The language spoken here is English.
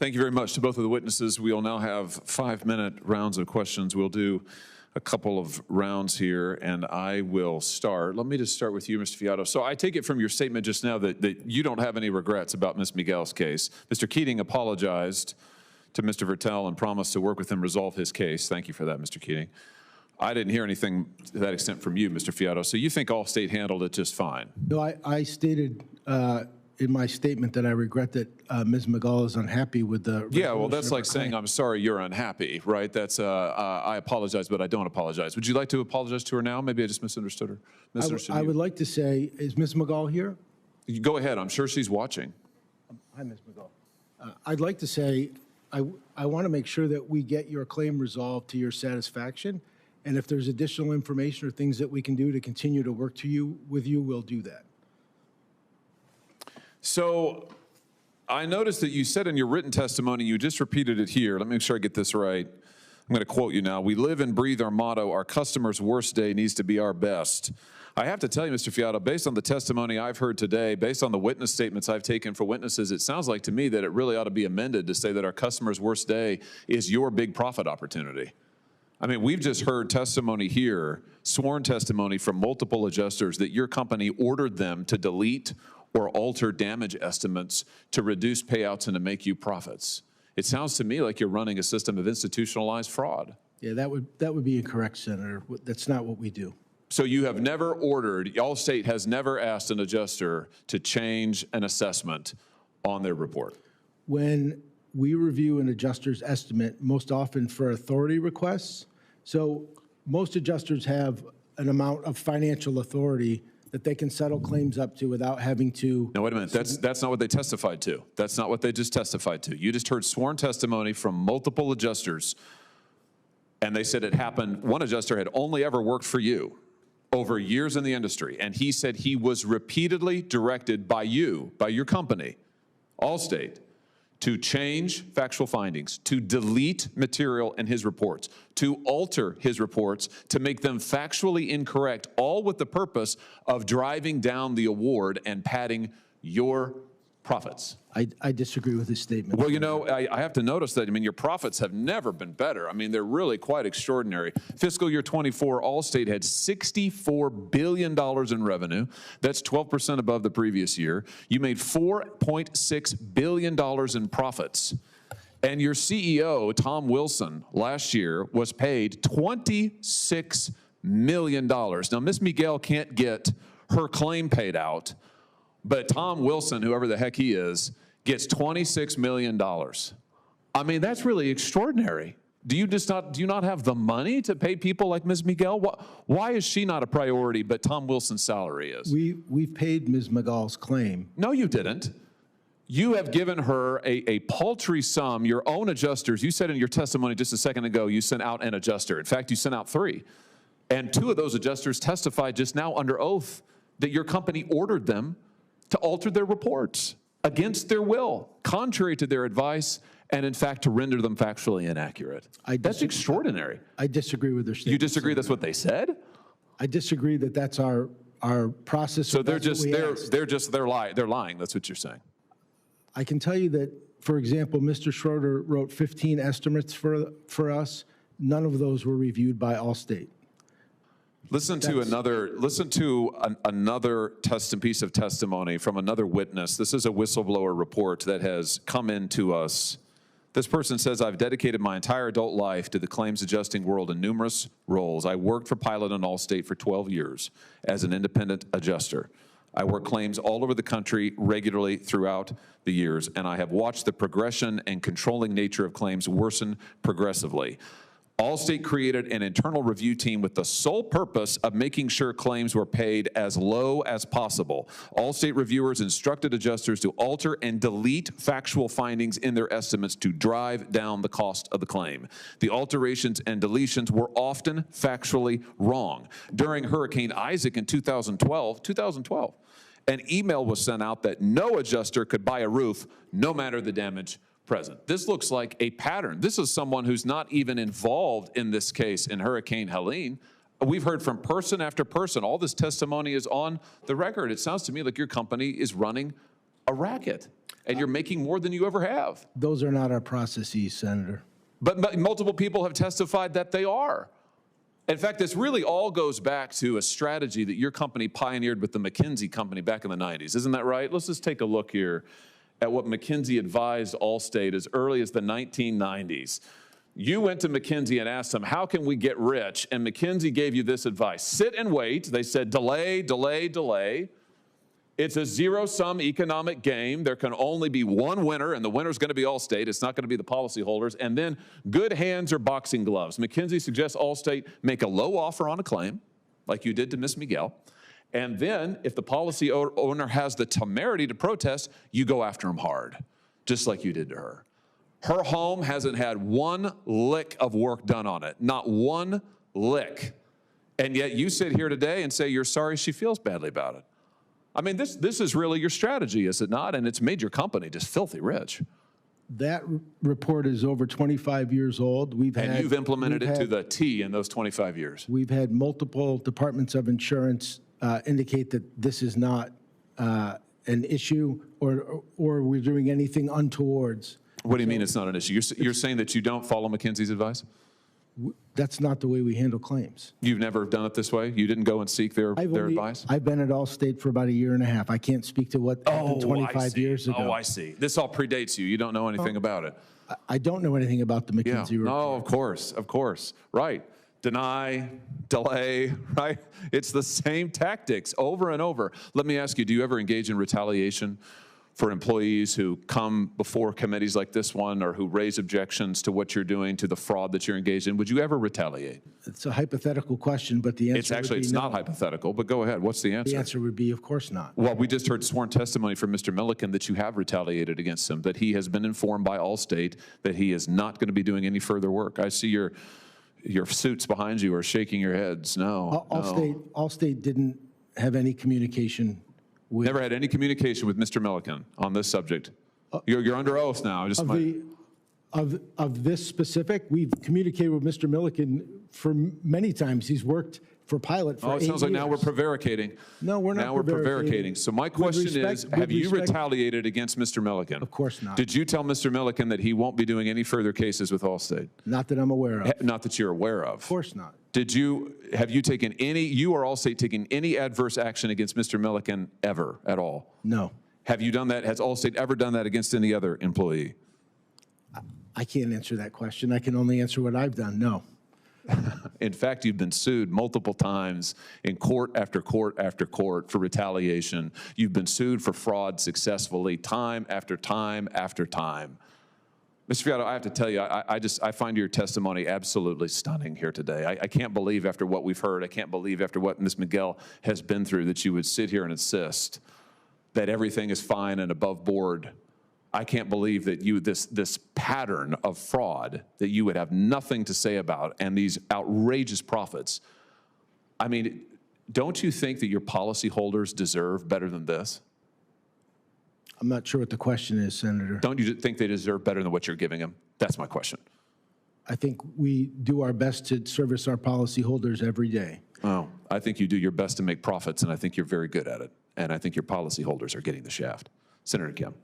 Thank you very much to both of the witnesses. We'll now have 5-minute rounds of questions. We'll do a couple of rounds here, and I will start. Let me just start with you, Mr. Fiato. So I take it from your statement just now that you don't have any regrets about Ms. Migal's case. Mr. Keating apologized to Mr. Vertel and promised to work with him resolve his case. Thank you for that, Mr. Keating. I didn't hear anything to that extent from you, Mr. Fiato. So you think Allstate handled it just fine? No, I stated in my statement that I regret that Ms. Migal is unhappy with the Yeah, well, that's like saying, I'm sorry you're unhappy, right? That's, I apologize, but I don't apologize. Would you like to apologize to her now? Maybe I just misunderstood her. I would like to say, is Ms. Migal here? You go ahead. I'm sure she's watching. Hi, Ms. Migal. I'd like to say, I want to make sure that we get your claim resolved to your satisfaction. And if there's additional information or things that we can do to continue to work with you, we'll do that. So I noticed that you said in your written testimony, you just repeated it here. Let me make sure I get this right. I'm going to quote you now. We live and breathe our motto, our customer's worst day needs to be our best. I have to tell you, Mr. Fiato, based on the testimony I've heard today, based on the witness statements I've taken for witnesses, it sounds like to me that it really ought to be amended to say that our customer's worst day is your big profit opportunity. I mean, we've just heard testimony here, sworn testimony from multiple adjusters that your company ordered them to delete or alter damage estimates to reduce payouts and to make you profits. It sounds to me like you're running a system of institutionalized fraud. Yeah, that would be incorrect, Senator. That's not what we do. So you have never ordered, Allstate has never asked an adjuster to change an assessment on their report? When we review an adjuster's estimate, most often for authority requests, so most adjusters have an amount of financial authority that they can settle claims up to without having to. No, wait a minute. That's not what they testified to. That's not what they just testified to. You just heard sworn testimony from multiple adjusters, and they said it happened. One adjuster had only ever worked for you over years in the industry, and he said he was repeatedly directed by you, by your company, Allstate, to change factual findings, to delete material in his reports, to alter his reports, to make them factually incorrect, all with the purpose of driving down the award and padding your profits. I disagree with his statement. Well, you know, I have to notice that, I mean, your profits have never been better. I mean, they're really quite extraordinary. Fiscal year 24, Allstate had $64 billion in revenue. That's 12% above the previous year. You made $4.6 billion in profits. And your CEO, Tom Wilson, last year was paid $26 million. Now, Ms. Migal can't get her claim paid out, but Tom Wilson, whoever the heck he is, gets $26 million. I mean, that's really extraordinary. Do you not have the money to pay people like Ms. Migal? Why is she not a priority, but Tom Wilson's salary is? We've paid Ms. Migal's claim. No, you didn't. You have given her a paltry sum. Your own adjusters, you said in your testimony just a second ago, you sent out an adjuster. In fact, you sent out 3. And 2 of those adjusters testified just now under oath that your company ordered them to alter their reports against their will, contrary to their advice, and in fact to render them factually inaccurate. That's extraordinary. I disagree with their statement. You disagree that's what they said? I disagree that that's our process. So they're lying. That's what you're saying. I can tell you that, for example, Mr. Schroeder wrote 15 estimates for us. None of those were reviewed by Allstate. Listen to another piece of testimony from another witness. This is a whistleblower report that has come in to us. This person says, I've dedicated my entire adult life to the claims adjusting world in numerous roles. I worked for Pilot and Allstate for 12 years as an independent adjuster. I work claims all over the country regularly throughout the years, and I have watched the progression and controlling nature of claims worsen progressively. Allstate created an internal review team with the sole purpose of making sure claims were paid as low as possible. Allstate reviewers instructed adjusters to alter and delete factual findings in their estimates to drive down the cost of the claim. The alterations and deletions were often factually wrong. During Hurricane Isaac in 2012, an email was sent out that no adjuster could buy a roof no matter the damage present. This looks like a pattern. This is someone who's not even involved in this case in Hurricane Helene. We've heard from person after person. All this testimony is on the record. It sounds to me like your company is running a racket, and you're making more than you ever have. Those are not our processes, Senator. But multiple people have testified that they are. In fact, this really all goes back to a strategy that your company pioneered with the McKinsey company back in the 90s. Isn't that right? Let's just take a look here at what McKinsey advised Allstate as early as the 1990s. You went to McKinsey and asked them, how can we get rich? And McKinsey gave you this advice. Sit and wait. They said, delay, delay, delay. It's a zero-sum economic game. There can only be one winner, and the winner's going to be Allstate. It's not going to be the policyholders. And then good hands or boxing gloves. McKinsey suggests Allstate make a low offer on a claim, like you did to Ms. Migal. And then if the policy owner has the temerity to protest, you go after him hard, just like you did to her. Her home hasn't had one lick of work done on it, not one lick. And yet you sit here today and say you're sorry she feels badly about it. I mean, this is really your strategy, is it not? And it's made your company just filthy rich. That report is over 25 years old. And you've implemented it to the T in those 25 years. We've had multiple departments of insurance indicate that this is not an issue or we're doing anything untowards. What do you mean it's not an issue? You're saying that you don't follow McKinsey's advice? That's not the way we handle claims. You've never done it this way? You didn't go and seek their advice? I've been at Allstate for about a year and a half. I can't speak to what happened 25 years ago. Oh, I see. This all predates you. You don't know anything about it. I don't know anything about the McKinsey report. No, of course. Right. Deny, delay, right? It's the same tactics over and over. Let me ask you, do you ever engage in retaliation for employees who come before committees like this one or who raise objections to what you're doing, to the fraud that you're engaged in? Would you ever retaliate? It's a hypothetical question, but the answer it's not hypothetical, but go ahead. What's the answer? The answer would be, of course not. Well, we just heard sworn testimony from Mr. Milliken that you have retaliated against him, that he has been informed by Allstate that he is not going to be doing any further work. I see your suits behind you are shaking your heads. No. Allstate didn't have any communication with... Never had any communication with Mr. Milliken on this subject. You're under oath now. Of this specific, we've communicated with Mr. Milliken for many times. He's worked for Pilot for 8 years. It sounds like now we're prevaricating. No, we're not. Now we're prevaricating. So my question is, have you retaliated against Mr. Milliken? Of course not. Did you tell Mr. Milliken that he won't be doing any further cases with Allstate? Not that I'm aware of. Not that you're aware of. Of course not. Have you taken you or Allstate taken any adverse action against Mr. Milliken ever at all? No. Have you done that? Has Allstate ever done that against any other employee? I can't answer that question. I can only answer what I've done. No. In fact, you've been sued multiple times in court after court after court for retaliation. You've been sued for fraud successfully time after time after time. Mr. Fiato, I have to tell you, I find your testimony absolutely stunning here today. I can't believe after what we've heard, I can't believe after what Ms. Migal has been through that you would sit here and insist that everything is fine and above board. I can't believe that this pattern of fraud that you would have nothing to say about and these outrageous profits. I mean, don't you think that your policyholders deserve better than this? I'm not sure what the question is, Senator. Don't you think they deserve better than what you're giving them? That's my question. I think we do our best to service our policyholders every day. Oh, I think you do your best to make profits, and I think you're very good at it. And I think your policyholders are getting the shaft. Senator Kim.